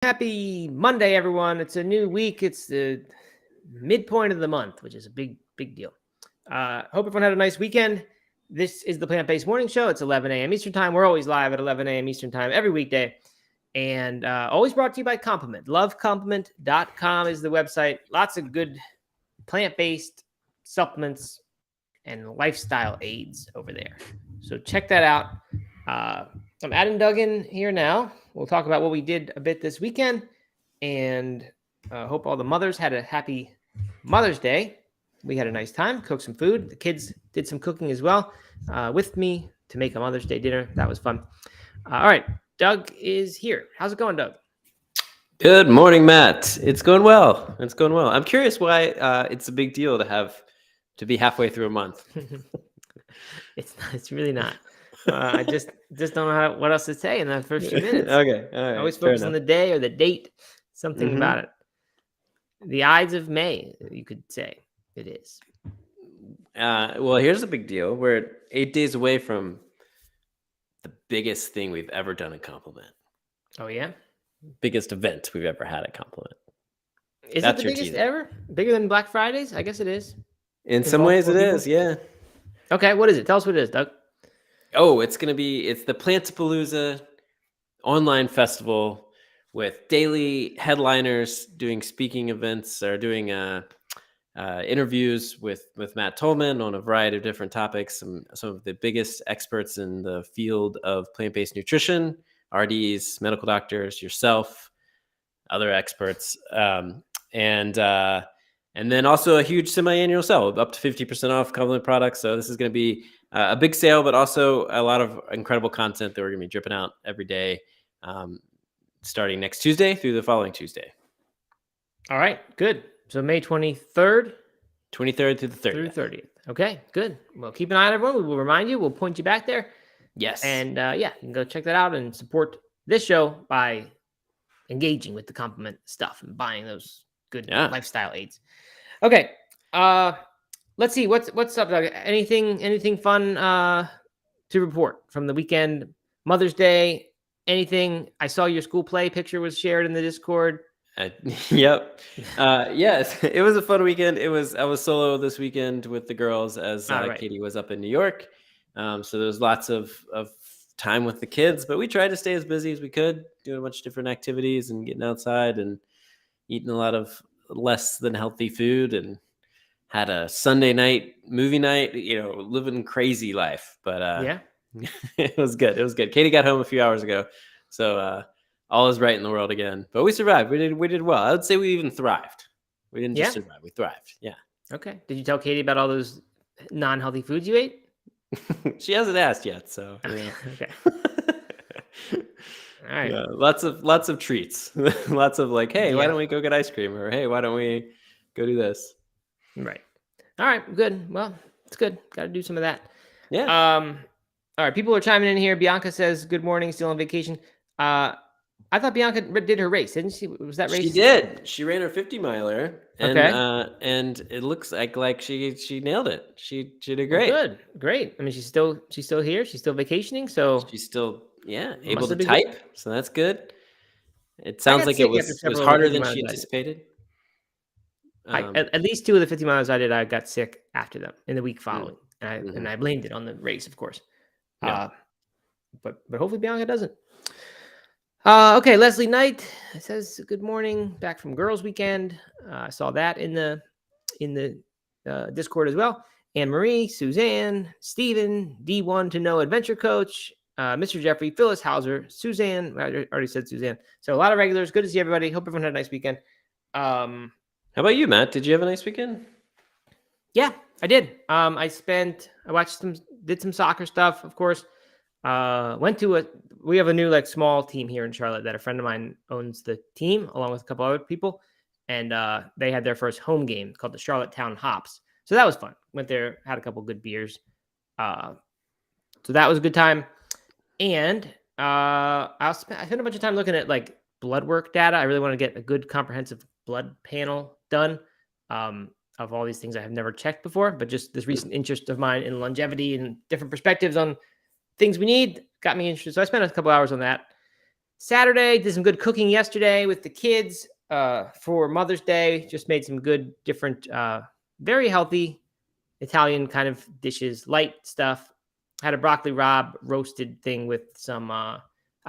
Happy Monday, everyone. It's a new week. It's the midpoint of the month, which is a big deal. Hope everyone had a nice weekend. This is the Plant-Based Morning Show. It's 11 a.m. Eastern Time. We're always live at 11 a.m. Eastern Time every weekday. And always brought to you by Compliment. Lovecompliment.com is the website. Lots of good plant-based supplements and lifestyle aids over there. So check that out. I'm Adam Duggan here now. We'll talk about what we did a bit this weekend, and hope all the mothers had a happy Mother's Day. We had a nice time, cooked some food. The kids did some cooking as well with me to make a Mother's Day dinner. That was fun. All right, Doug is here. How's it going, Doug? Good morning, Matt. It's going well. I'm curious why it's a big deal to be halfway through a month. It's really not. I just don't know what else to say in the first few minutes. Okay. All right. I always focus on the day or the date, something about it. The Ides of May, you could say it is. Well, here's the big deal. We're 8 days away from the biggest thing we've ever done at Compliment. Oh, yeah? Biggest event we've ever had at Compliment. Is it the biggest ever? Bigger than Black Fridays? I guess it is. In some ways it is, yeah. Okay, what is it? Tell us what it is, Doug. Oh, it's the Plantapalooza online festival with daily headliners doing speaking events or doing interviews with Matt Tolman on a variety of different topics. Some of the biggest experts in the field of plant-based nutrition, RDs, medical doctors, yourself, other experts, and then also a huge semi-annual sale, up to 50% off Compliment products. So this is going to be a big sale, but also a lot of incredible content that we're going to be dripping out every day, starting next Tuesday through the following Tuesday. All right, good. So May 23rd? 23rd through the 30th. Through 30th. Okay, good. Well, keep an eye on everyone. We will remind you. We'll point you back there. Yes. And you can go check that out and support this show by engaging with the Compliment stuff and buying those good lifestyle aids. Okay. Let's see. What's up, Doug? Anything fun to report from the weekend? Mother's Day? Anything? I saw your school play picture was shared in the Discord. Yep. Yes, it was a fun weekend. I was solo this weekend with the girls as Katie was up in New York. So there was lots of time with the kids, but we tried to stay as busy as we could, doing a bunch of different activities and getting outside and eating a lot of less than healthy food, and had a Sunday night movie night, living crazy life. But it was good. Katie got home a few hours ago, so all is right in the world again. But we survived. We did well. I would say we even thrived. We didn't just survive. We thrived. Yeah. Okay. Did you tell Katie about all those non-healthy foods you ate? She hasn't asked yet, so okay. All right. Yeah, lots of treats. Lots of like, hey, why don't we go get ice cream? Or hey, why don't we go do this? Right. All right. Good. Well, it's good. Got to do some of that. Yeah. All right. People are chiming in here. Bianca says, "Good morning. Still on vacation." I thought Bianca did her race, didn't she? Was that race? She did. She ran her 50-miler, and it looks like she nailed it. She did great. Good, great. I mean, she's still here. She's still vacationing, so she's still able to type. Good. So that's good. It sounds like it was harder than she anticipated. At least 2 of the 50 miles I did, I got sick after them in the week following, and I blamed it on the race, of course. Yeah. But hopefully Bianca doesn't. Okay, Leslie Knight says good morning, back from Girls Weekend. I saw that in the Discord as well. Anne Marie, Suzanne, Stephen, D1 to Know Adventure Coach, Mr. Jeffrey, Phyllis Hauser, Suzanne. I already said Suzanne. So a lot of regulars. Good to see everybody. Hope everyone had a nice weekend. How about you, Matt? Did you have a nice weekend? Yeah, I did. Did some soccer stuff, of course. We have a new small team here in Charlotte that a friend of mine owns the team along with a couple other people. And they had their first home game called the Charlottetown Hops. So that was fun. Went there, had a couple good beers. So that was a good time. And I spent a bunch of time looking at blood work data. I really want to get a good comprehensive blood panel done of all these things I have never checked before, but just this recent interest of mine in longevity and different perspectives on things we need got me interested. So I spent a couple hours on that. Saturday, did some good cooking yesterday with the kids for Mother's Day. Just made some good, different, very healthy Italian kind of dishes, light stuff. Had a broccoli rabe roasted thing with some. I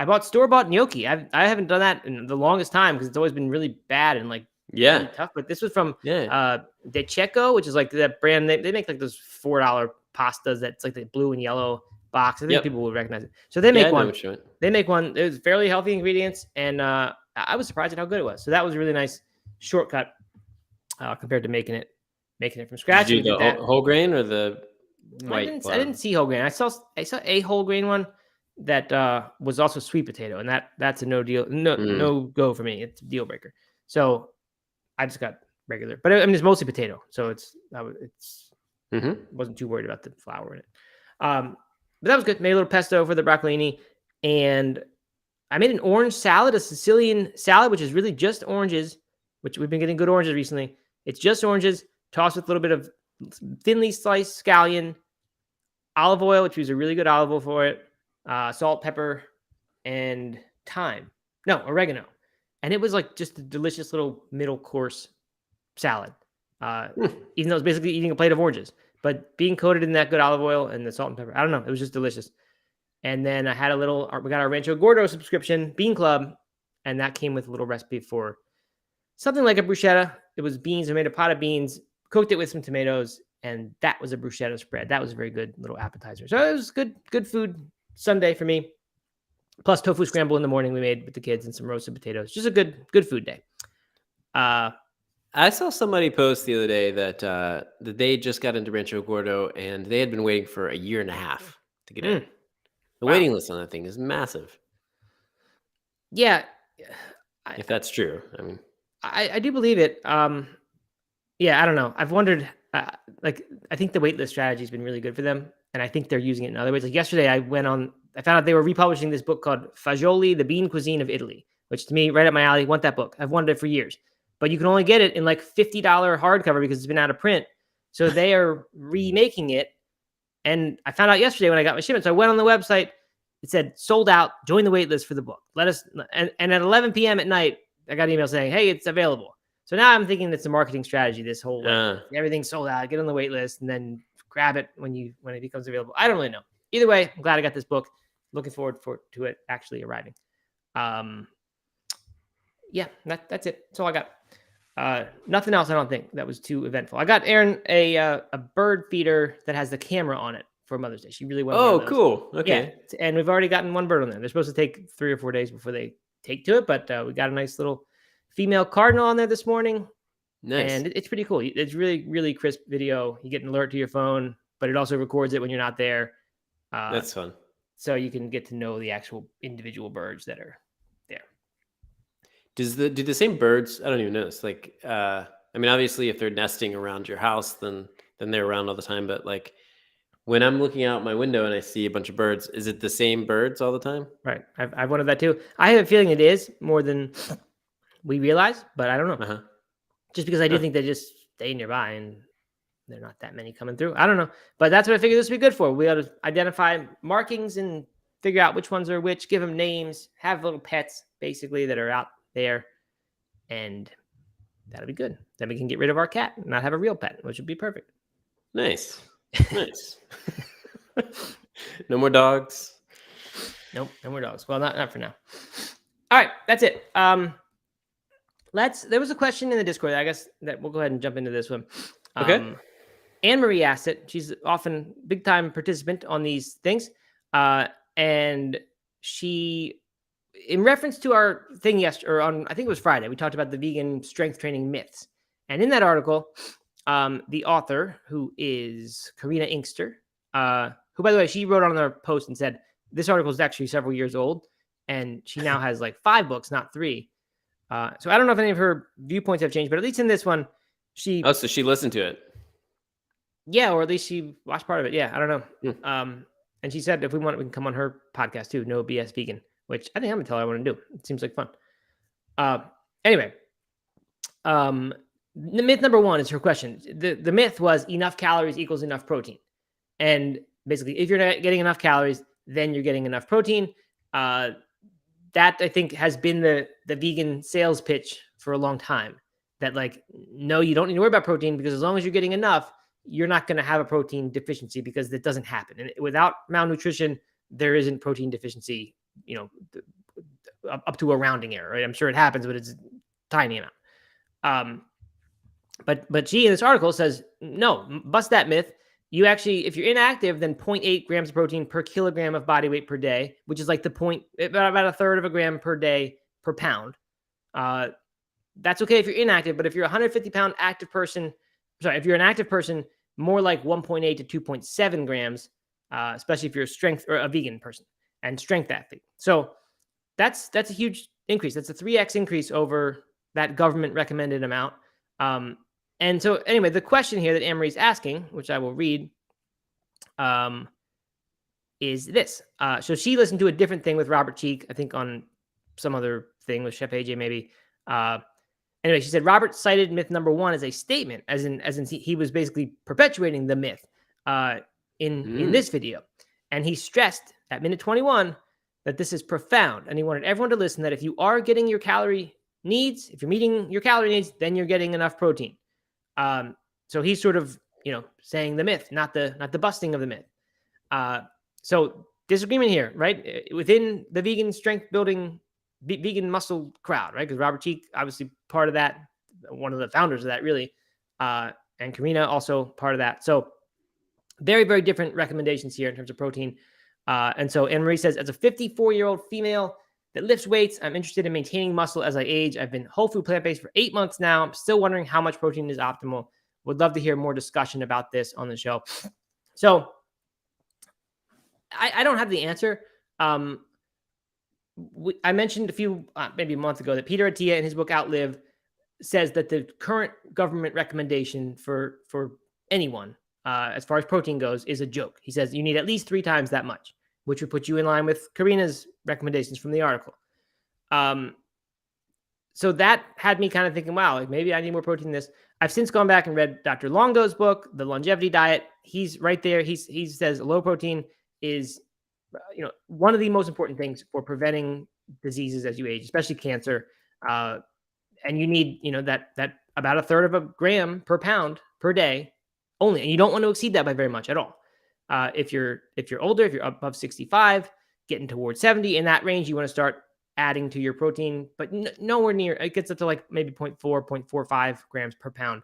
bought store-bought gnocchi. I haven't done that in the longest time because it's always been really bad and like really tough. But this was from De Cecco, which is like that brand. They make like those $4 pastas that's like the blue and yellow box. I think people will recognize it. So they make one. They make one. It was fairly healthy ingredients, and I was surprised at how good it was. So that was a really nice shortcut compared to making it from scratch. Did you do the whole grain or the white? I didn't see whole grain. I saw a whole grain one that was also sweet potato, and that's a no go for me. It's a deal breaker. So I just got regular, but I mean it's mostly potato, so wasn't too worried about the flour in it. But that was good. Made a little pesto for the broccolini, and I made an orange salad, a Sicilian salad, which is really just oranges, which we've been getting good oranges recently. It's just oranges, tossed with a little bit of thinly sliced scallion, olive oil, which we use a really good olive oil for it, salt, pepper, and oregano. And it was like just a delicious little middle course salad, even though it's basically eating a plate of oranges. But being coated in that good olive oil and the salt and pepper, I don't know, it was just delicious. And then I had we got our Rancho Gordo subscription, Bean Club, and that came with a little recipe for something like a bruschetta. It was beans. I made a pot of beans, cooked it with some tomatoes, and that was a bruschetta spread. That was a very good little appetizer. So it was good food Sunday for me. Plus tofu scramble in the morning we made with the kids and some roasted potatoes. Just a good food day. I saw somebody post the other day that they just got into Rancho Gordo and they had been waiting for a year and a half to get in. The waiting list on that thing is massive. Yeah. If that's true. I mean, I do believe it. Yeah, I don't know. I've wondered, I think the waitlist strategy has been really good for them. And I think they're using it in other ways. Like yesterday, I found out they were republishing this book called Fagioli, the Bean Cuisine of Italy, which to me, right up my alley. Want that book. I've wanted it for years. But you can only get it in like $50 hardcover because it's been out of print. So they are remaking it. And I found out yesterday when I got my shipment. So I went on the website. It said, sold out. Join the wait list for the book. And at 11 p.m. at night, I got an email saying, hey, it's available. So now I'm thinking it's a marketing strategy. This whole everything's sold out. Get on the wait list and then grab it when it becomes available. I don't really know. Either way, I'm glad I got this book. Looking forward to it actually arriving. Yeah, that's it. That's all I got. Nothing else, I don't think, that was too eventful. I got Erin a bird feeder that has the camera on it for Mother's Day. She really wanted one of those. Cool. Okay. Yeah, and we've already gotten one bird on there. They're supposed to take 3 or 4 days before they take to it, but we got a nice little female cardinal on there this morning. Nice. And it's pretty cool. It's really, really crisp video. You get an alert to your phone, but it also records it when you're not there. That's fun. So you can get to know the actual individual birds that are there. Do the same birds? I don't even know this. Like, I mean, obviously, if they're nesting around your house, then they're around all the time. But like, when I'm looking out my window and I see a bunch of birds, is it the same birds all the time? Right. I've wondered that too. I have a feeling it is more than we realize, but I don't know. Just because I do think they just stay nearby and there are not that many coming through. I don't know. But that's what I figured this would be good for. We ought to identify markings and figure out which ones are which, give them names, have little pets basically that are out there. And that'll be good. Then we can get rid of our cat and not have a real pet, which would be perfect. Nice. Nice. No more dogs. Nope, no more dogs. Well, not for now. All right, that's it. There was a question in the Discord. I guess that we'll go ahead and jump into this one. Okay. Anne-Marie asked it. She's often big time participant on these things. And she, in reference to our thing yesterday, or on, I think it was Friday, we talked about the vegan strength training myths. And in that article, the author, who is Karina Inkster, who, by the way, she wrote on their post and said, this article is actually several years old. And she now has like 5 books, not 3. So I don't know if any of her viewpoints have changed, but at least in this one, so she listened to it. Yeah, or at least she watched part of it. Yeah, I don't know. And she said if we want, we can come on her podcast too, No BS Vegan, which I think I'm gonna tell her I want to do. It seems like fun. Anyway, the myth number 1 is her question. The myth was enough calories equals enough protein, and basically, if you're not getting enough calories, then you're getting enough protein. that I think has been the vegan sales pitch for a long time. That like, no, you don't need to worry about protein because as long as you're getting enough, you're not going to have a protein deficiency because that doesn't happen. And without malnutrition, there isn't protein deficiency, up to a rounding error, right? I'm sure it happens, but it's a tiny amount. But she in this article says, no, bust that myth. You actually, if you're inactive, then 0.8 grams of protein per kilogram of body weight per day, which is like about a third of a gram per day per pound. That's okay if you're inactive, but if you're a 150-pound active person, if you're an active person, more like 1.8 to 2.7 grams, especially if you're a strength or a vegan person and strength athlete. So that's a huge increase. That's a 3x increase over that government recommended amount. And so anyway, the question here that Anne-Marie's asking, which I will read, is this. So she listened to a different thing with Robert Cheek, I think on some other thing with Chef AJ maybe. Anyway, she said Robert cited myth number 1 as a statement, as in he was basically perpetuating the myth in this video. And he stressed at minute 21 that this is profound. And he wanted everyone to listen that if you are getting your calorie needs, if you're meeting your calorie needs, then you're getting enough protein. So he's sort of, saying the myth, not the busting of the myth. So disagreement here, right? Within the vegan strength building, vegan muscle crowd, right? Because Robert Cheek, obviously part of that, one of the founders of that really, and Karina also part of that. So very, very different recommendations here in terms of protein. And so Anne-Marie says, as a 54-year-old female that lifts weights, I'm interested in maintaining muscle as I age. I've been whole food plant-based for 8 months now. I'm still wondering how much protein is optimal. Would love to hear more discussion about this on the show. So I don't have the answer. I mentioned maybe a month ago that Peter Attia in his book Outlive says that the current government recommendation for anyone, as far as protein goes, is a joke. He says you need at least 3 times that much, which would put you in line with Karina's recommendations from the article. So that had me kind of thinking, wow, like maybe I need more protein than this. I've since gone back and read Dr. Longo's book, The Longevity Diet. He's right there. He says low protein is, one of the most important things for preventing diseases as you age, especially cancer. And you need, that about a third of a gram per pound per day only. And you don't want to exceed that by very much at all. If you're older, if you're above 65, getting towards 70, in that range, you want to start adding to your protein, but nowhere near, it gets up to like maybe 0.4, 0.45 grams per pound,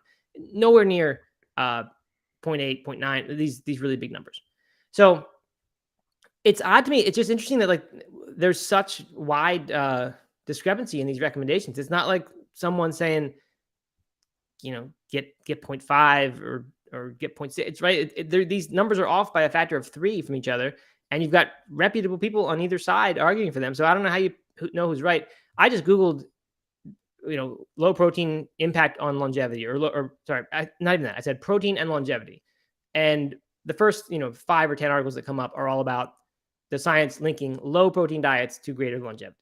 nowhere near 0.8, 0.9, these really big numbers. So it's odd to me. It's just interesting that like there's such wide discrepancy in these recommendations. It's not like someone saying, get 0.5 or get 0.6. It's right. These numbers are off by a factor of 3 from each other. And you've got reputable people on either side arguing for them. So I don't know how you know who's right. I just Googled, low protein impact on longevity not even that. I said protein and longevity. And the first, 5 or 10 articles that come up are all about the science linking low protein diets to greater longevity.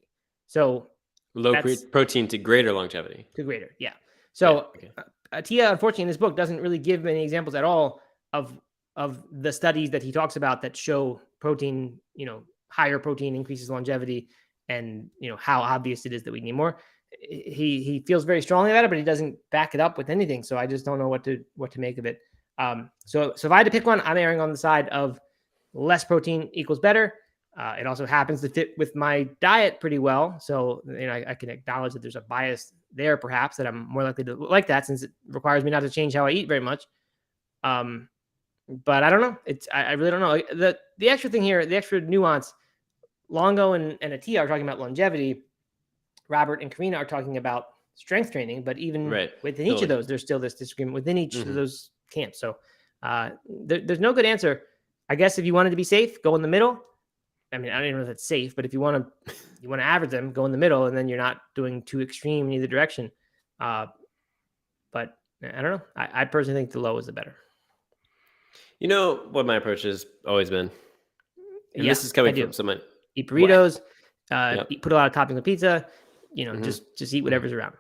So protein to greater longevity. To greater. Yeah. So Attia, unfortunately, in this book doesn't really give many examples at all of the studies that he talks about that show protein, higher protein increases longevity and, how obvious it is that we need more. He feels very strongly about it, but he doesn't back it up with anything. So I just don't know what to make of it. So if I had to pick one, I'm erring on the side of less protein equals better. It also happens to fit with my diet pretty well. So, I can acknowledge that there's a bias there, perhaps, that I'm more likely to like that since it requires me not to change how I eat very much. But I don't know. I really don't know. The extra thing here, the extra nuance, Longo and Attia are talking about longevity. Robert and Karina are talking about strength training, but even within each of those, there's still this disagreement within each of those camps. So there's no good answer. I guess if you wanted to be safe, go in the middle. I mean, I don't even know if that's safe, but if you want to average them, go in the middle, and then you're not doing too extreme in either direction. But I don't know. I personally think the low is the better. You know what my approach has always been? And this is coming from someone. Eat burritos, put a lot of toppings on pizza, just eat whatever's around.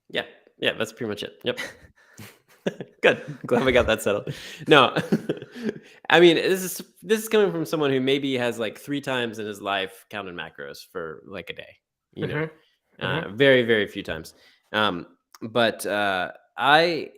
Yeah. Yeah. That's pretty much it. Yep. Good. Glad we got that settled. No, I mean, this is coming from someone who maybe has like 3 times in his life counted macros for like a day. you know, Mm-hmm. very, very few times. But I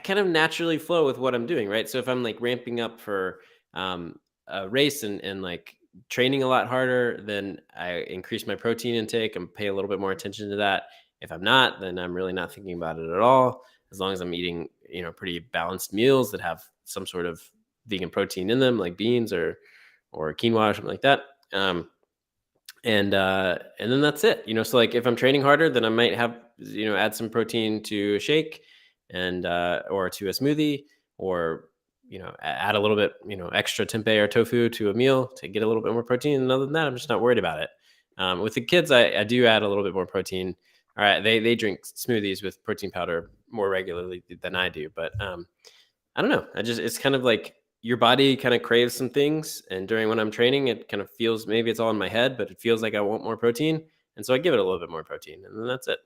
kind of naturally flow with what I'm doing, right? So if I'm like ramping up for a race and like training a lot harder, then I increase my protein intake and pay a little bit more attention to that. If I'm not, then I'm really not thinking about it at all. As long as I'm eating, pretty balanced meals that have some sort of vegan protein in them, like beans or quinoa or something like that. And then that's it. So like if I'm training harder, then I might have add some protein to a shake and or to a smoothie, or add a little bit extra tempeh or tofu to a meal to get a little bit more protein. And other than that, I'm just not worried about it. With the kids, I do add a little bit more protein. All right, they drink smoothies with protein powder more regularly than I do, but I don't know. It's kind of like your body kind of craves some things, and during when I'm training, it kind of feels, maybe it's all in my head, but it feels like I want more protein, and so I give it a little bit more protein, and then that's it.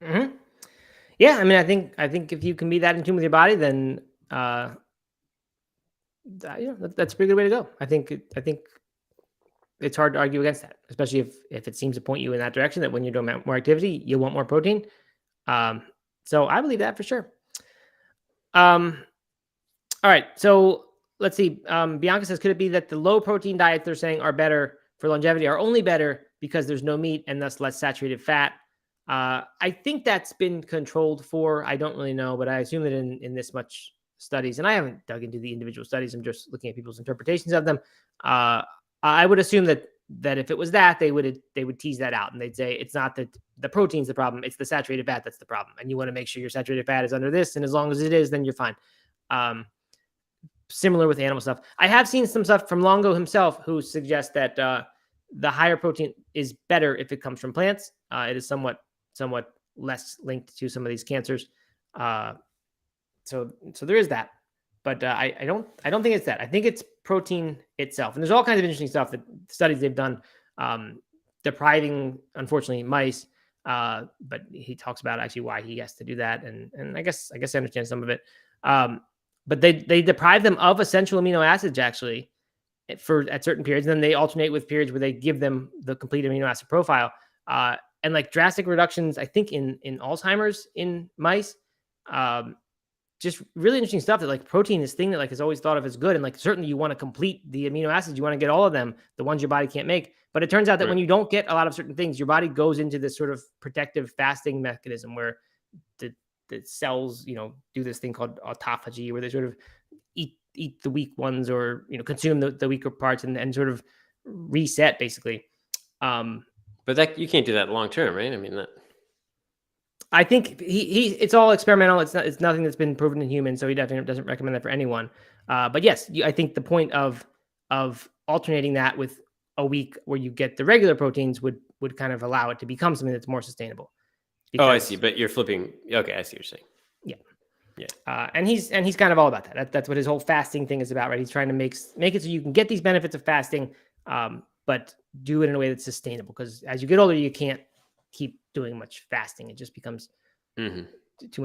Mm-hmm. Yeah, I mean, I think if you can be that in tune with your body, then that's a pretty good way to go. I think it's hard to argue against that, especially if it seems to point you in that direction, that when you're doing more activity, you want more protein. So I believe that for sure. All right, so let's see. Bianca says, could it be that the low protein diets they're saying are better for longevity are only better because there's no meat and thus less saturated fat? I think that's been controlled for. I don't really know, but I assume that in this much studies, and I haven't dug into the individual studies, I'm just looking at people's interpretations of them. I would assume that if it was that, they would tease that out and they'd say it's not that the protein's the problem, it's the saturated fat that's the problem, and you want to make sure your saturated fat is under this, and as long as it is, then you're fine. Similar with animal stuff. I have seen some stuff from Longo himself who suggests that the higher protein is better if it comes from plants. It is somewhat less linked to some of these cancers. So there is that, but I don't think it's that. I think it's protein itself. And there's all kinds of interesting stuff that studies they've done, depriving, unfortunately, mice. But he talks about actually why he has to do that, and I guess I understand some of it. But they deprive them of essential amino acids actually at certain periods. And then they alternate with periods where they give them the complete amino acid profile. And like drastic reductions, I think in Alzheimer's in mice. Just really interesting stuff that like protein is thing that like is always thought of as good. And like certainly you want to complete the amino acids. You want to get all of them, the ones your body can't make. But it turns out that when you don't get a lot of certain things, your body goes into this sort of protective fasting mechanism where the cells, do this thing called autophagy, where they sort of eat the weak ones, or consume the weaker parts and sort of reset basically. But that you can't do that long term, right? I mean that. I think it's all experimental. It's nothing that's been proven in humans, so he definitely doesn't recommend that for anyone. But yes, I think the point of alternating that with a week where you get the regular proteins would kind of allow it to become something that's more sustainable. Because, I see. But you're flipping. Okay, I see what you're saying. Yeah. And he's kind of all about that. That's what his whole fasting thing is about, right? He's trying to make it so you can get these benefits of fasting, but do it in a way that's sustainable. Because as you get older, you can't keep doing much fasting. It just becomes too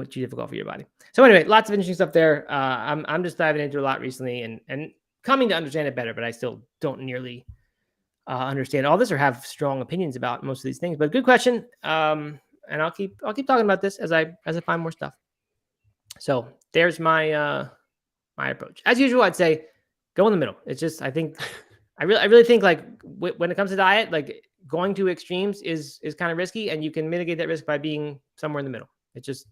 difficult for your body. So anyway, lots of interesting stuff there. I'm just diving into a lot recently and coming to understand it better, but I still don't nearly understand all this or have strong opinions about most of these things. But good question. And I'll keep talking about this as I find more stuff. So there's my my approach. As usual, I'd say go in the middle. It's just I think I really think like when it comes to diet, like going to extremes is kind of risky, and you can mitigate that risk by being somewhere in the middle. It's just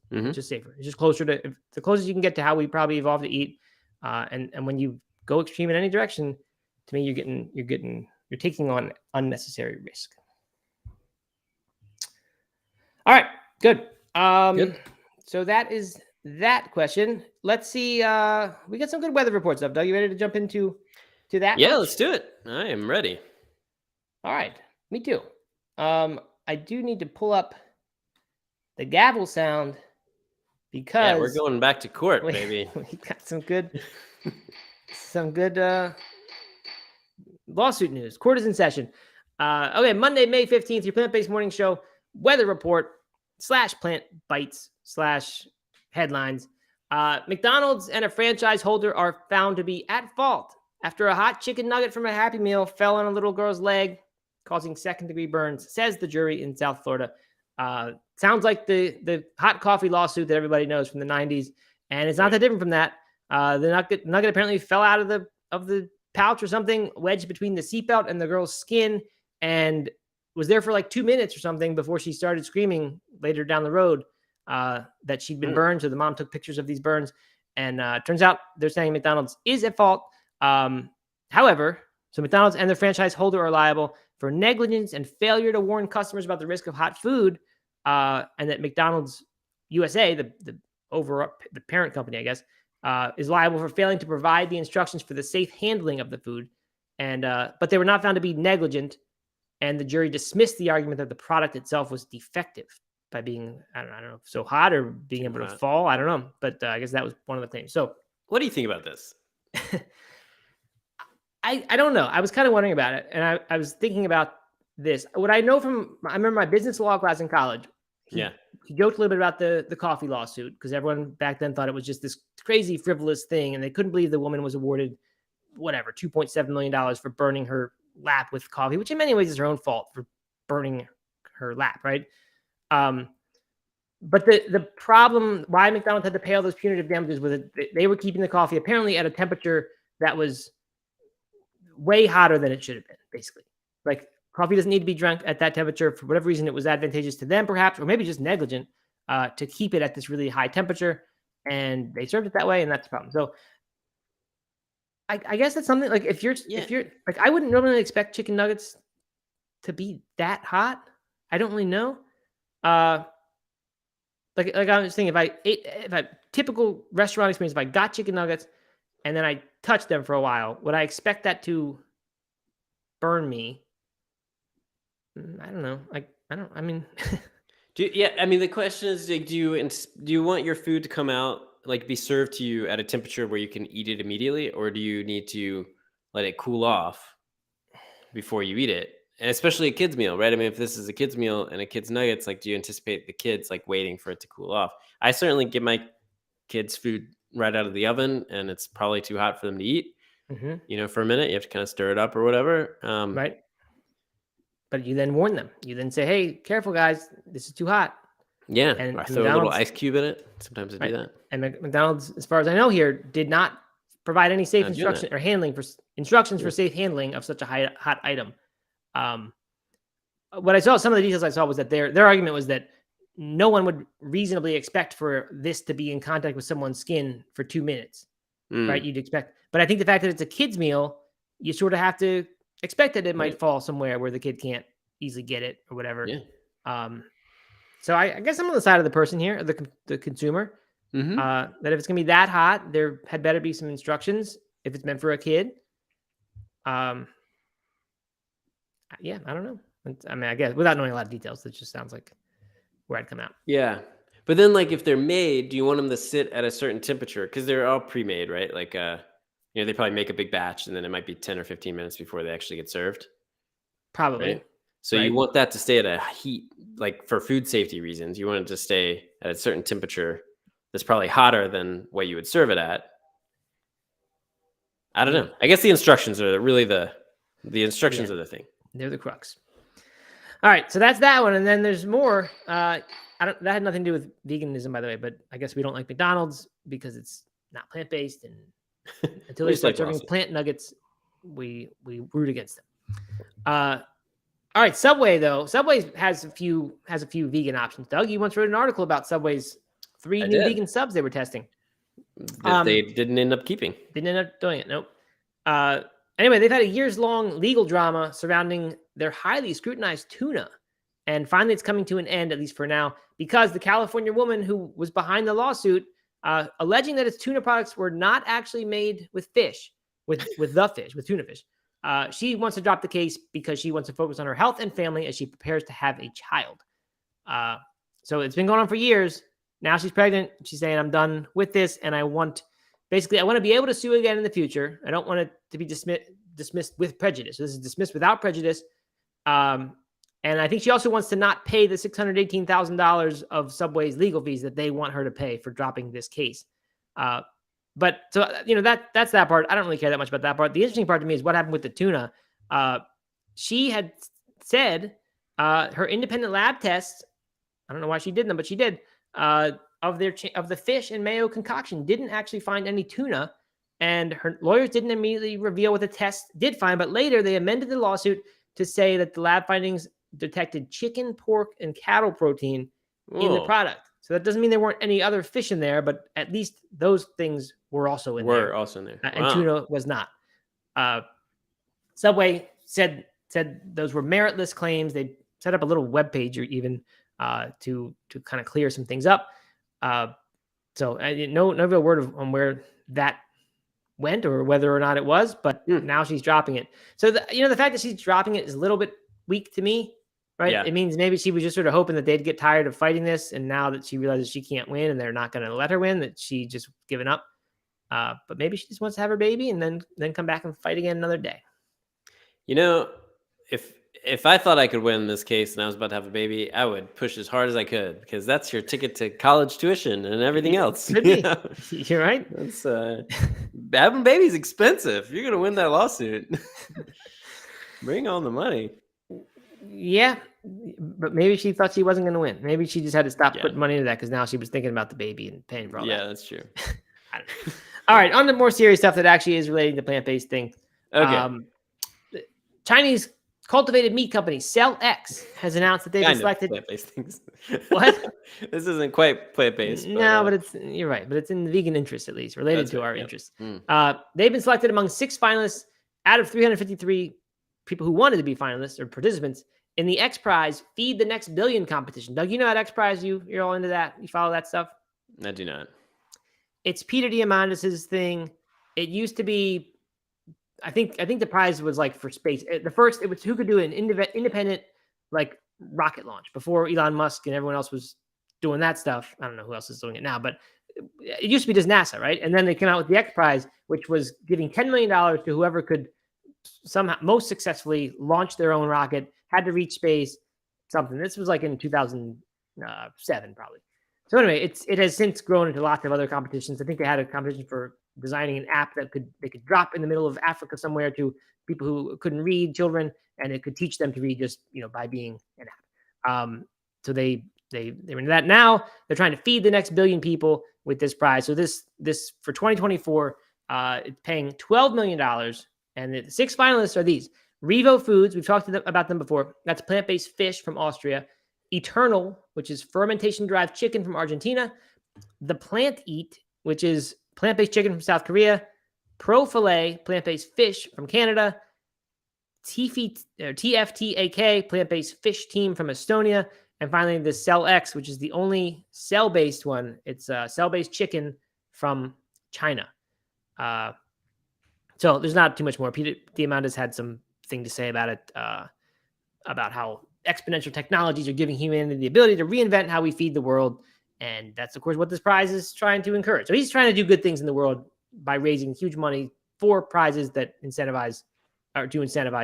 safer. It's just closer to the closest you can get to how we probably evolved to eat. And when you go extreme in any direction, to me, you're taking on unnecessary risk. All right, good. Good. So that is that question. Let's see. We got some good weather reports up. Doug, you ready to jump into that? Yeah, let's do it. I am ready. All right, me too. I do need to pull up the gavel sound because we're going back to court, baby. We got some good lawsuit news. Court is in session. Okay, Monday, May 15th, your plant-based morning show weather report / plant bites / headlines. McDonald's and a franchise holder are found to be at fault after a hot chicken nugget from a Happy Meal fell on a little girl's leg, causing second-degree burns, says the jury in South Florida. Sounds like the hot coffee lawsuit that everybody knows from the 90s, and it's not that different from that. The nugget apparently fell out of the pouch or something, wedged between the seatbelt and the girl's skin, and was there for like 2 minutes or something before she started screaming later down the road that she'd been burned. So the mom took pictures of these burns, and turns out they're saying McDonald's is at fault. However, so McDonald's and the franchise holder are liable for negligence and failure to warn customers about the risk of hot food, and that McDonald's USA, the parent company, I guess, is liable for failing to provide the instructions for the safe handling of the food. And but they were not found to be negligent, and the jury dismissed the argument that the product itself was defective by being, I don't know, so hot or being able to fall. I don't know, but I guess that was one of the claims. So, what do you think about this? I don't know. I was kind of wondering about it, and I was thinking about this. What I know I remember my business law class in college. He joked a little bit about the coffee lawsuit because everyone back then thought it was just this crazy frivolous thing, and they couldn't believe the woman was awarded whatever $2.7 million for burning her lap with coffee, which in many ways is her own fault for burning her lap, right? But the problem why McDonald's had to pay all those punitive damages was that they were keeping the coffee apparently at a temperature that was way hotter than it should have been, basically. Like, coffee doesn't need to be drunk at that temperature. For whatever reason, it was advantageous to them, perhaps, or maybe just negligent to keep it at this really high temperature. And they served it that way, and that's the problem. So I guess that's something like if you're like, I wouldn't normally expect chicken nuggets to be that hot. I don't really know. Like I was thinking, if I typical restaurant experience, if I got chicken nuggets and then I touched them for a while, would I expect that to burn me? I don't know. I mean, the question is, like, do you want your food to come out, like, be served to you at a temperature where you can eat it immediately, or do you need to let it cool off before you eat it? And especially a kid's meal, right? I mean, if this is a kid's meal and a kid's nuggets, like, do you anticipate the kids like waiting for it to cool off? I certainly give my kids food right out of the oven, and it's probably too hot for them to eat. For a minute, you have to kind of stir it up or whatever. Right. But you then warn them. You then say, "Hey, careful, guys! This is too hot." Yeah, and I throw a little ice cube in it. Sometimes I do that. And McDonald's, as far as I know here, did not provide any safe instruction or instructions for safe handling of such a hot item. What I saw, some of the details I saw was that their argument was that no one would reasonably expect for this to be in contact with someone's skin for 2 minutes, right? You'd expect, but I think the fact that it's a kid's meal, you sort of have to expect that it might fall somewhere where the kid can't easily get it or whatever. So I guess I'm on the side of the person here, the consumer, that if it's gonna be that hot, there had better be some instructions if it's meant for a kid. I don't know. I mean, I guess without knowing a lot of details, it just sounds like where I'd come out. Yeah. But then, like, if they're made, do you want them to sit at a certain temperature? Because they're all pre-made, right? Like, they probably make a big batch, and then it might be 10 or 15 minutes before they actually get served. Probably. Right? So you want that to stay at a heat, like, for food safety reasons. You want it to stay at a certain temperature that's probably hotter than what you would serve it at. I don't know. I guess the instructions are really the instructions are the thing. They're the crux. All right, so that's that one, and then there's more. That had nothing to do with veganism, by the way, but I guess we don't like McDonald's because it's not plant-based, and until they start serving plant nuggets, we root against them. All right, Subway though. Subway has a few vegan options. Doug, you once wrote an article about Subway's 3 new vegan subs they were testing. That they didn't end up keeping. Didn't end up doing it. Nope. Anyway, they've had a years-long legal drama surrounding their highly scrutinized tuna. And finally, it's coming to an end, at least for now, because the California woman who was behind the lawsuit, alleging that its tuna products were not actually made with fish, with tuna fish. She wants to drop the case because she wants to focus on her health and family as she prepares to have a child. So it's been going on for years. Now she's pregnant. She's saying, I'm done with this, and I want to be able to sue again in the future. I don't want it to be dismissed with prejudice. So this is dismissed without prejudice. And I think she also wants to not pay the $618,000 of Subway's legal fees that they want her to pay for dropping this case. But so, that's that part. I don't really care that much about that part. The interesting part to me is what happened with the tuna. She had said her independent lab tests, I don't know why she did them, but she did, of the fish and mayo concoction didn't actually find any tuna. And her lawyers didn't immediately reveal what the test did find, but later they amended the lawsuit to say that the lab findings detected chicken, pork, and cattle protein in the product. So that doesn't mean there weren't any other fish in there, but at least those things were also in there. And tuna was not. Subway said those were meritless claims. They set up a little web page or even to kind of clear some things up. So no real word on where that went or whether or not it was, but now she's dropping it. So the fact that she's dropping it is a little bit weak to me, right? Yeah. It means maybe she was just sort of hoping that they'd get tired of fighting this, and now that she realizes she can't win and they're not going to let her win, that she just given up. But maybe she just wants to have her baby and then come back and fight again another day. If I thought I could win this case and I was about to have a baby, I would push as hard as I could, because that's your ticket to college tuition and everything else. Could be. You're right. That's having babies expensive. You're gonna win that lawsuit. Bring on the money. Yeah, but maybe she thought she wasn't gonna win. Maybe she just had to stop putting money into that because now she was thinking about the baby and paying for all that. Yeah, that's true. I don't know. All right, on to more serious stuff that actually is relating to plant-based things. Okay. Chinese cultivated meat company CellX has announced that they've been selected. Plant-based things. What? This isn't quite plant-based. No, but you're right. But it's in the vegan interest, at least related to our interests. They've been selected among 6 finalists out of 353 people who wanted to be finalists or participants in the XPrize Feed the Next Billion competition. Doug, you know about XPrize? You're all into that. You follow that stuff? I do not. It's Peter Diamandis' thing. It used to be. I think the prize was like for space. The first, it was who could do an independent like rocket launch before Elon Musk and everyone else was doing that stuff. I don't know who else is doing it now, but it used to be just NASA, right? And then they came out with the X Prize, which was giving $10 million to whoever could somehow most successfully launch their own rocket, had to reach space, something. This was like in 2007, probably. So anyway, it has since grown into lots of other competitions. I think they had a competition for designing an app that they could drop in the middle of Africa somewhere to people who couldn't read, children, and it could teach them to read just by being an app. So they're into that now. They're trying to feed the next billion people with this prize. So this for 2024, it's paying $12 million, and the 6 finalists are these: Revo Foods, we've talked about them before. That's plant-based fish from Austria. Eternal, which is fermentation-derived chicken from Argentina. The Plant Eat, which is plant-based chicken from South Korea. Pro Filet, plant-based fish from Canada. TFTAK, plant-based fish team from Estonia. And finally, the CellX, which is the only cell-based one. It's cell-based chicken from China. So there's not too much more. Peter Diamandis had something to say about it, about how exponential technologies are giving humanity the ability to reinvent how we feed the world. And that's, of course, what this prize is trying to encourage. So he's trying to do good things in the world by raising huge money for prizes that incentivize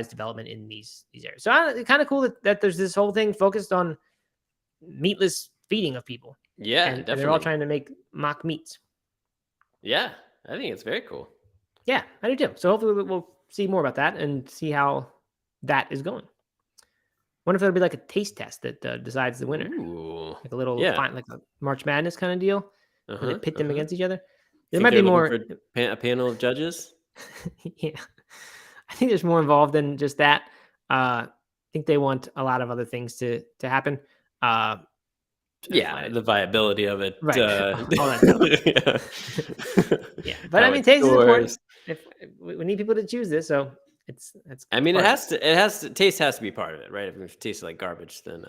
development in these areas. So it's kind of cool that there's this whole thing focused on meatless feeding of people. Yeah, definitely. And they're all trying to make mock meats. Yeah, I think it's very cool. Yeah, I do too. So hopefully we'll see more about that and see how that is going. Wonder if it'll be like a taste test that decides the winner. Ooh. Like a little, like a March Madness kind of deal. Where they pit them against each other. There might be more. A panel of judges? Yeah. I think there's more involved than just that. I think they want a lot of other things to happen. The viability of it. Right. All that stuff. Yeah. But I mean, taste is important. We need people to choose this, so it's I mean, taste has to be part of it, right? If it tastes like garbage, then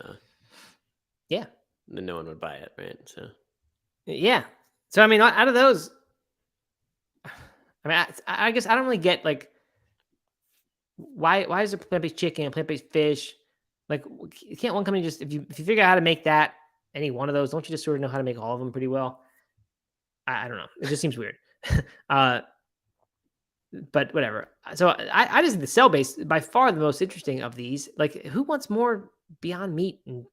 then no one would buy it, right? So yeah. So I mean, out of those, I mean, I guess I don't really get like why is there plant-based chicken and plant-based fish? Like, can't one company just if you figure out how to make that, any one of those, don't you just sort of know how to make all of them pretty well? I don't know. It just seems weird. But whatever. So I just think the cell-based, by far the most interesting of these. Like, who wants more Beyond Meat and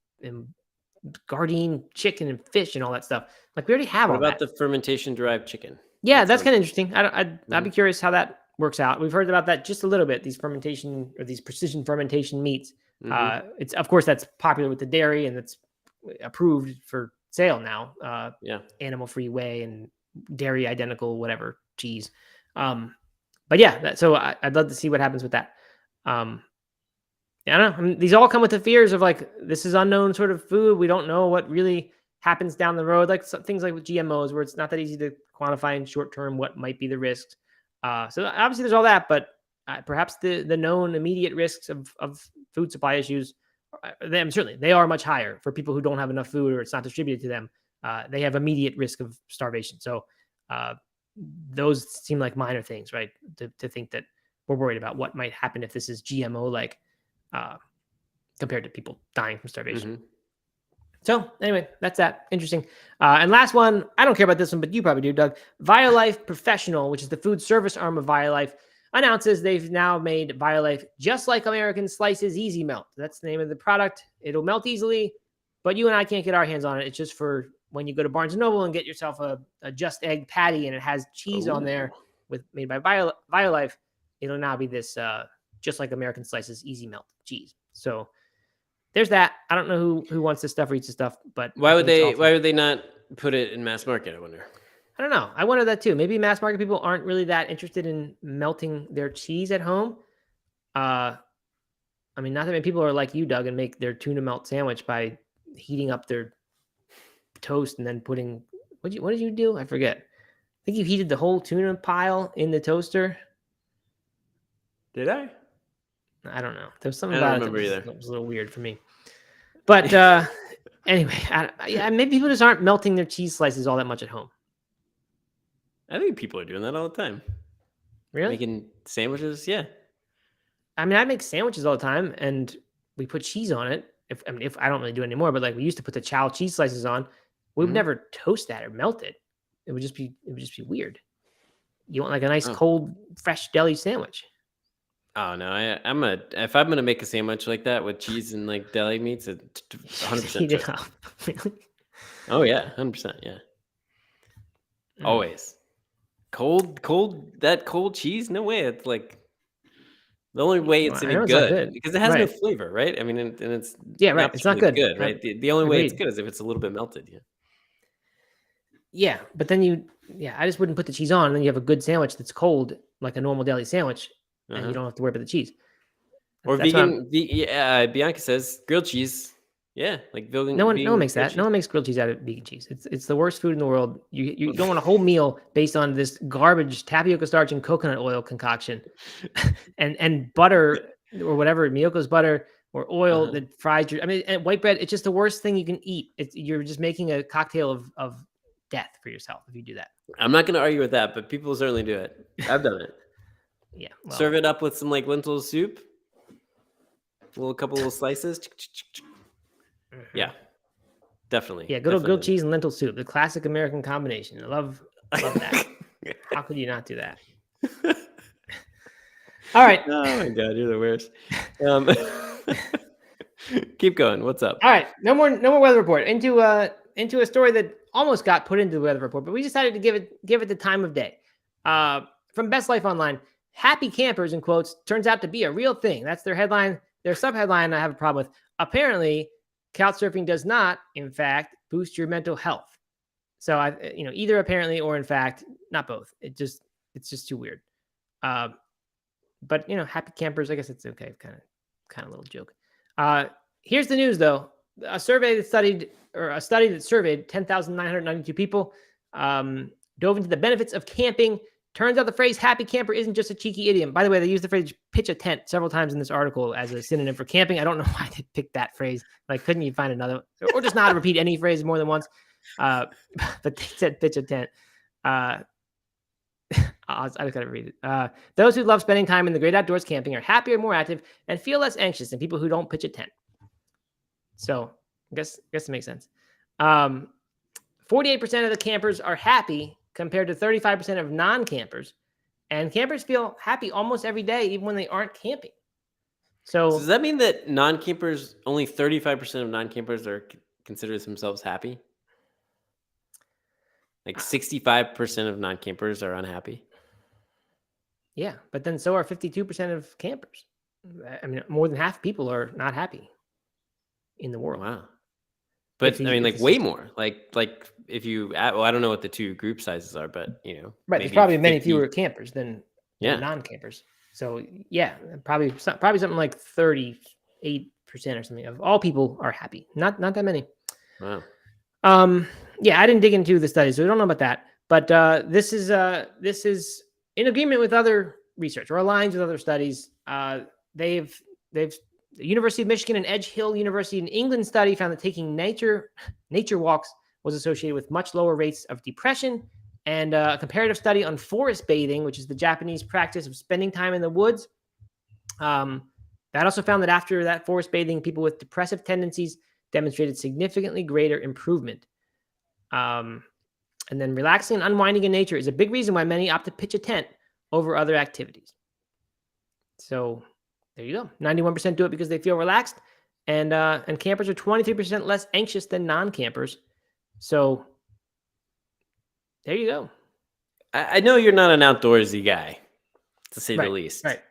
Gardein chicken and fish and all that stuff? Like, we already have all that. What about the fermentation-derived chicken? Yeah, that's kind of interesting. I'd be curious how that works out. We've heard about that just a little bit. These fermentation or these precision fermentation meats. It's of course that's popular with the dairy and that's approved for sale now. Animal-free whey and dairy identical whatever cheese. But yeah, so I'd love to see what happens with that. I don't know. I mean, these all come with the fears of like this is unknown sort of food. We don't know what really happens down the road, like things like with GMOs, where it's not that easy to quantify in short term what might be the risks. So obviously there's all that, but perhaps the known immediate risks of food supply issues, certainly they are much higher for people who don't have enough food or it's not distributed to them. They have immediate risk of starvation. So those seem like minor things, right? To think that we're worried about what might happen if this is GMO like compared to people dying from starvation. So anyway, that's that. Interesting. And last one, I don't care about this one, but you probably do, Doug. Violife Professional, which is the food service arm of Violife, announces they've now made Violife Just Like American Slices Easy Melt. That's the name of the product. It'll melt easily, but you and I can't get our hands on it. It's just for when you go to Barnes & Noble and get yourself a Just Egg patty and it has cheese on there made by Violife. It'll now be this Just Like American Slices Easy Melt cheese. So there's that. I don't know who wants this stuff or eats this stuff, but why would they not put it in mass market? I wonder. I don't know. I wonder that too. Maybe mass market people aren't really that interested in melting their cheese at home. I mean, not that many people are like you, Doug, and make their tuna melt sandwich by heating up their toast and then putting what did you do? I forget. I think you heated the whole tuna pile in the toaster. Did I? I don't know. There's something about it that was a little weird for me. But anyway, maybe people just aren't melting their cheese slices all that much at home. I think people are doing that all the time. Really? Making sandwiches? Yeah. I mean, I make sandwiches all the time, and we put cheese on it. If I don't really do it anymore, but like we used to put the chow cheese slices on, we would never toast that or melt it. It would just be weird. You want like a nice cold, fresh deli sandwich. Oh no, if I'm gonna make a sandwich like that with cheese and like deli meats, it's 100%. Really? Oh yeah, 100%. Yeah. Always. That cold cheese? No way. It's like the only way it's any good because it has no flavor, right? I mean, and it's right. It's not good, right? The only way it's good is if it's a little bit melted. Yeah. Yeah, but then I just wouldn't put the cheese on, and then you have a good sandwich that's cold, like a normal deli sandwich, and you don't have to worry about the cheese. Or vegan. Bianca says grilled cheese. Yeah, like building. No one makes that. Cheese. No one makes grilled cheese out of vegan cheese. It's the worst food in the world. You don't want a whole meal based on this garbage tapioca starch and coconut oil concoction, and butter or whatever Miyoko's butter or oil that fries your. I mean, and white bread. It's just the worst thing you can eat. You're just making a cocktail of death for yourself if you do that. I'm not going to argue with that, but people certainly do it. I've done it. Yeah. Well, serve it up with some like lentil soup. Couple little slices. Yeah, definitely. Yeah, good old grilled cheese and lentil soup, the classic American combination. I love that. How could you not do that? All right. Oh my God, you're the worst. Keep going. What's up? All right, no more weather report. Into a story that almost got put into the weather report, but we decided to give it the time of day. From Best Life Online, happy campers in quotes turns out to be a real thing. That's their headline. Their subheadline I have a problem with. Apparently, couch surfing does not, in fact, boost your mental health. So either apparently or in fact, not both. It's just too weird. But happy campers, I guess it's okay. Kind of a little joke. Here's the news though. A study that surveyed 10,992 people dove into the benefits of camping. Turns out the phrase happy camper isn't just a cheeky idiom. By the way, they use the phrase pitch a tent several times in this article as a synonym for camping. I don't know why they picked that phrase. Like, couldn't you find another, or just not repeat any phrase more than once? But they said pitch a tent. I just gotta read it. Those who love spending time in the great outdoors camping are happier, more active, and feel less anxious than people who don't pitch a tent. So I guess it makes sense. 48% of the campers are happy compared to 35% of non-campers. And campers feel happy almost every day, even when they aren't camping. So does that mean that non-campers, only 35% of non-campers consider themselves happy? Like 65% of non-campers are unhappy? Yeah, but then so are 52% of campers. I mean, more than half people are not happy in the world. Wow. But I mean, If like the way system, more. Like if you, well, I don't know what the two group sizes are, but right? There's maybe probably many 50. fewer campers than Yeah. non-campers. So yeah, probably something like 38% or something of all people are happy. Not that many. Wow. Yeah, I didn't dig into the study, so we don't know about that. But this is in agreement with other research or aligns with other studies. They've the University of Michigan and Edge Hill University in England study found that taking nature walks was associated with much lower rates of depression. And a comparative study on forest bathing, which is the Japanese practice of spending time in the woods, that also found that after that forest bathing, people with depressive tendencies demonstrated significantly greater improvement. And then relaxing and unwinding in nature is a big reason why many opt to pitch a tent over other activities. So there you go. 91% do it because they feel relaxed, and campers are 23% less anxious than non-campers. So there you go. I know you're not an outdoorsy guy, to say the least. Right.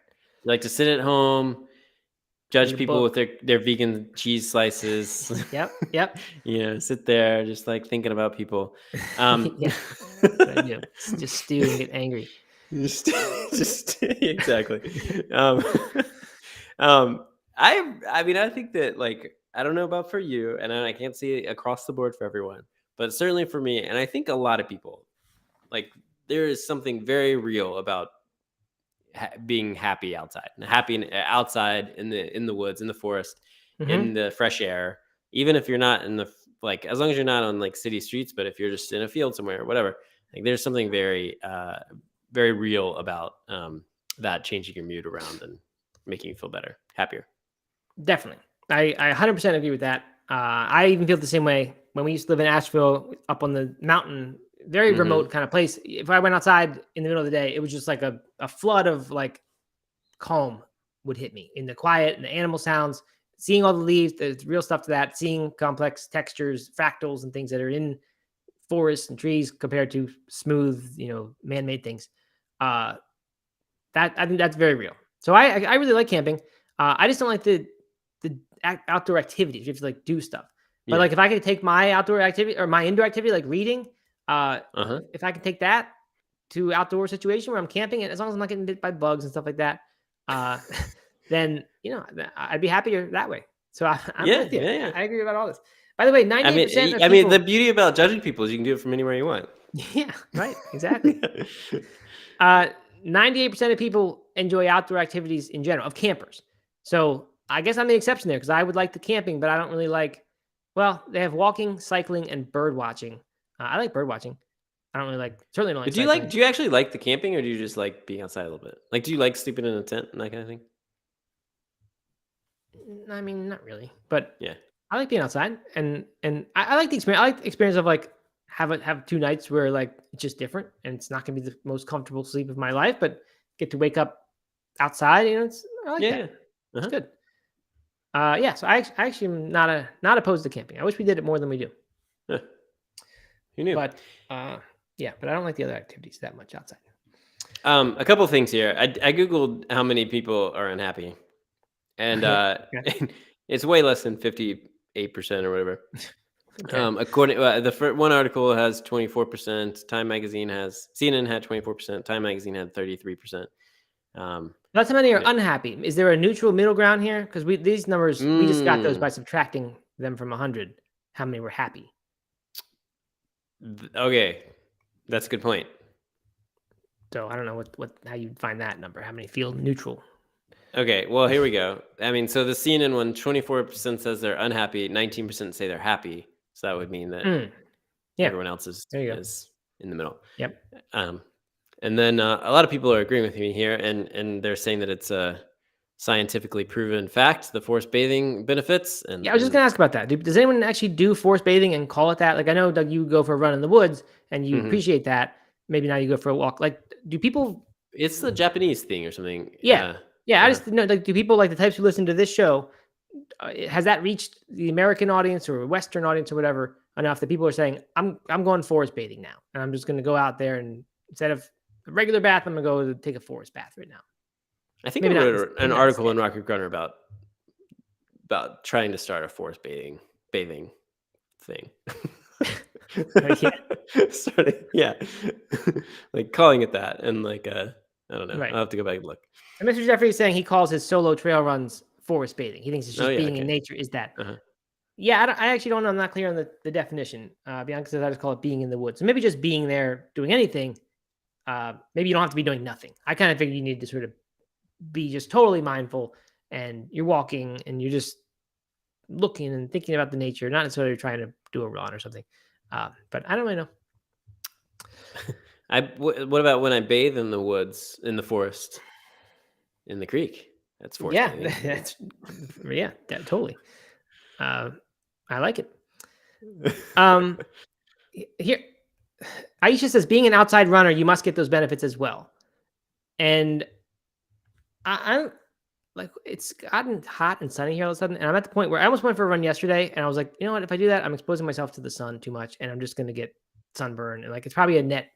You like to sit at home, judge Read a people with book. their vegan cheese slices. Yep. Sit there just like thinking about people. Yeah. That's what I do. Just stew and get angry. just exactly. I mean, I think that, like, I don't know about for you, and I can't see it across the board for everyone, but certainly for me, and I think a lot of people, like, there is something very real about being happy outside, and happy outside in the woods, in the forest, in the fresh air. Even if you're not in the, like, as long as you're not on like city streets, but if you're just in a field somewhere or whatever, like, there's something very very real about that changing your mood around and making you feel better, happier. Definitely. I 100% agree with that. I even feel the same way when we used to live in Asheville up on the mountain, very remote kind of place. If I went outside in the middle of the day, it was just like a flood of like calm would hit me in the quiet and the animal sounds, seeing all the leaves, there's real stuff to that, seeing complex textures, fractals and things that are in forests and trees compared to smooth, man-made things. That I think that's very real. So I really like camping. I just don't like the outdoor activities. You have to like do stuff. But like if I could take my outdoor activity or my indoor activity, like reading, if I could take that to outdoor situation where I'm camping, and as long as I'm not getting bit by bugs and stuff like that, then I'd be happier that way. So I'm with you. Yeah. I agree about all this. By the way, 98% of I mean, people. the beauty about judging people is you can do it from anywhere you want. Yeah, right. Exactly. 98% of people enjoy outdoor activities in general, of campers. So I guess I'm the exception there because I would like the camping, but I don't really like. Well, they have walking, cycling, and bird watching. I like bird watching. I don't really like. Certainly don't like But cycling. do you actually like the camping, or do you just like being outside a little bit? Like, do you like sleeping in a tent and that kind of thing? I mean, not really, but Yeah. I like being outside, and I like the experience. I like the experience of like have 2 nights where like it's just different, and it's not gonna be the most comfortable sleep of my life, but get to wake up outside. I like that. It's good. Yeah. So I actually am not opposed to camping. I wish we did it more than we do. Huh. Who knew? But yeah, but I don't like the other activities that much outside. A couple things here. I googled how many people are unhappy, and it's way less than 58% or whatever. Okay. According the one article has 24%. CNN had 24%. Time Magazine had 33%. That's how many are unhappy. Is there a neutral middle ground here? Because these numbers we just got those by subtracting them from 100. How many were happy? Okay, that's a good point. So I don't know how you find that number. How many feel neutral? Okay, well, here we go. I mean, so the CNN one, 24% says they're unhappy, 19% say they're happy. So that would mean that everyone else is in the middle. Yep. And then a lot of people are agreeing with me here, and they're saying that it's a scientifically proven fact, the forest bathing benefits. And I was just gonna ask about that. Does anyone actually do forest bathing and call it that? Like I know, Doug, you go for a run in the woods and you appreciate that. Maybe now you go for a walk. Like, do people? It's the Japanese thing or something. Yeah. I just know. Like, do people like the types who listen to this show? Has that reached the American audience or Western audience or whatever enough that people are saying, I'm going forest bathing now, and I'm just going to go out there and instead of a regular bath, I'm going to go take a forest bath right now? I think Maybe I not- wrote an maybe not article in standard. Rocket Runner about trying to start a forest bathing thing. Yeah, like calling it that, and like I don't know. Right. I'll have to go back and look. And Mr. Jeffrey is saying he calls his solo trail runs forest bathing. He thinks it's Oh just yeah, being in okay. nature. Is that? Uh-huh. Yeah, I actually don't know. I'm not clear on the definition. Bianca says I just call it being in the woods. So maybe just being there doing anything. Maybe you don't have to be doing nothing. I kind of figured you need to sort of be just totally mindful, and you're walking and you're just looking and thinking about the nature, not necessarily trying to do a run or something. But I don't really know. What about when I bathe in the woods, in the forest, in the creek? That's forest Yeah, bathing. that's totally. I like it. Here, Aisha says, being an outside runner, you must get those benefits as well. And I'm like, it's gotten hot and sunny here all of a sudden, and I'm at the point where I almost went for a run yesterday, and I was like, you know what? If I do that, I'm exposing myself to the sun too much, and I'm just going to get sunburn, and like it's probably a net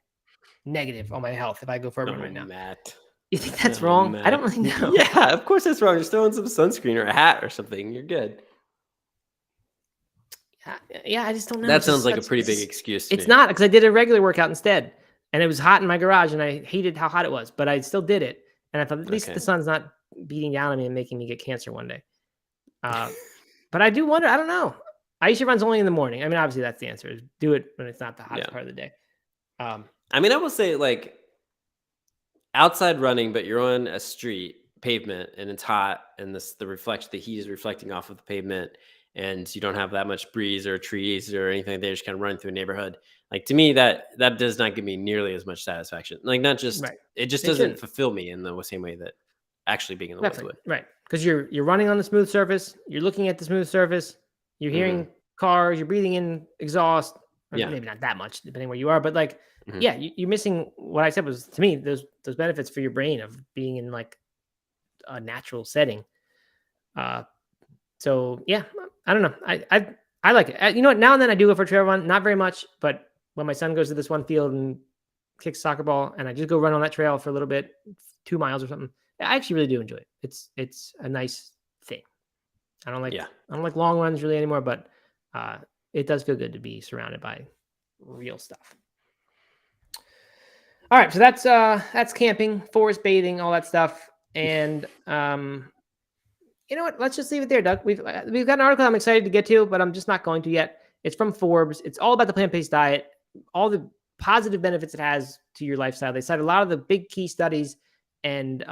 negative on my health if I go for a run right now. Matt. You think that's wrong? Matt. I don't really know. Yeah, of course that's wrong. Just throw in some sunscreen or a hat or something. You're good. Yeah, I just don't know. That sounds like a pretty big excuse. It's not, because I did a regular workout instead, and it was hot in my garage, and I hated how hot it was, but I still did it, and I thought at least the sun's not beating down on me and making me get cancer one day. But I do wonder. I don't know. Aisha runs only in the morning. I mean, obviously that's the answer: is do it when it's not the hottest part of the day. I mean, I will say like outside running, but you're on a street pavement and it's hot, and the heat is reflecting off of the pavement, and you don't have that much breeze or trees or anything. They're just kind of running through a neighborhood. Like to me, that does not give me nearly as much satisfaction. Like not just it just doesn't fulfill me in the same way that actually being in the woods would. Right, because you're running on the smooth surface. You're looking at the smooth surface. You're hearing cars. You're breathing in exhaust. Maybe not that much, depending where you are, but like. Yeah, you're missing what I said was, to me, those benefits for your brain of being in like a natural setting. So yeah, I don't know. I like it. You know what? Now and then I do go for a trail run, not very much, but when my son goes to this one field and kicks soccer ball, and I just go run on that trail for a little bit, 2 miles or something, I actually really do enjoy it. It's a nice thing. I don't like long runs really anymore, but it does feel good to be surrounded by real stuff. All right, so that's camping, forest bathing, all that stuff, and you know what? Let's just leave it there, Doug. We've got an article I'm excited to get to, but I'm just not going to yet. It's from Forbes. It's all about the plant-based diet, all the positive benefits it has to your lifestyle. They cite a lot of the big key studies and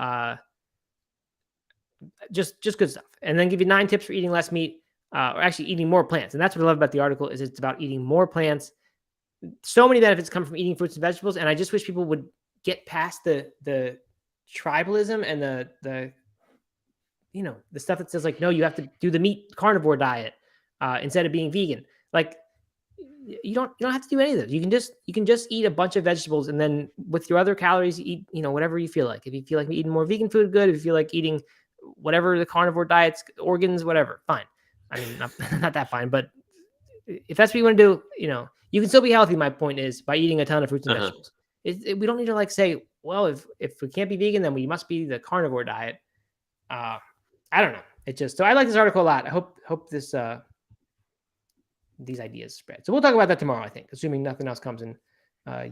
just good stuff, and then give you 9 tips for eating less meat, or actually eating more plants. And that's what I love about the article is it's about eating more plants. So many benefits come from eating fruits and vegetables, and I just wish people would get past the tribalism and the the stuff that says like, no, you have to do the meat carnivore diet instead of being vegan. Like you don't have to do any of those. You can just eat a bunch of vegetables, and then with your other calories, eat whatever you feel like. If you feel like eating more vegan food, good. If you feel like eating whatever the carnivore diets, organs, whatever, fine. I mean, not that fine, but if that's what you want to do, you can still be healthy. My point is by eating a ton of fruits and vegetables. We don't need to like say, well, if we can't be vegan, then we must be the carnivore diet. I don't know. So I like this article a lot. I hope this these ideas spread. So we'll talk about that tomorrow, I think, assuming nothing else comes and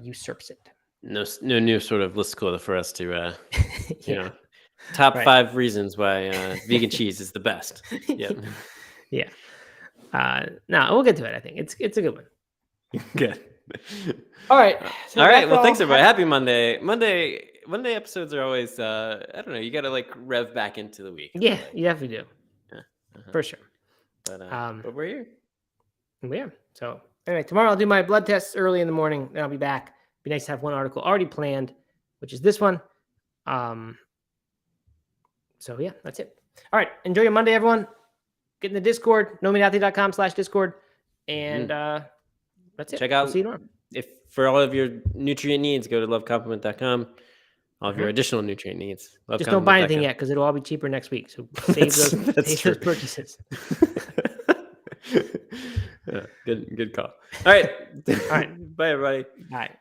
usurps it. No new sort of listicle for us to top 5 reasons why vegan cheese is the best. Yep. Yeah. No, we'll get to it. I think it's a good one. Good. All right. So all right. Well, thanks everybody. Happy Monday. Monday episodes are always I don't know. You got to like rev back into the week. Yeah, you definitely do. For sure. But we're here. Yeah. So anyway, tomorrow I'll do my blood tests early in the morning. Then I'll be back. Be nice to have one article already planned, which is this one. So yeah, that's it. All right. Enjoy your Monday, everyone. Get in the Discord, nomeatathlete.com/Discord. And that's it. Check out, see you tomorrow. If for all of your nutrient needs, go to lovecomplement.com. All of your additional nutrient needs. Just don't buy anything yet because it'll all be cheaper next week. So save those purchases. Good call. All right. Bye, everybody. All right.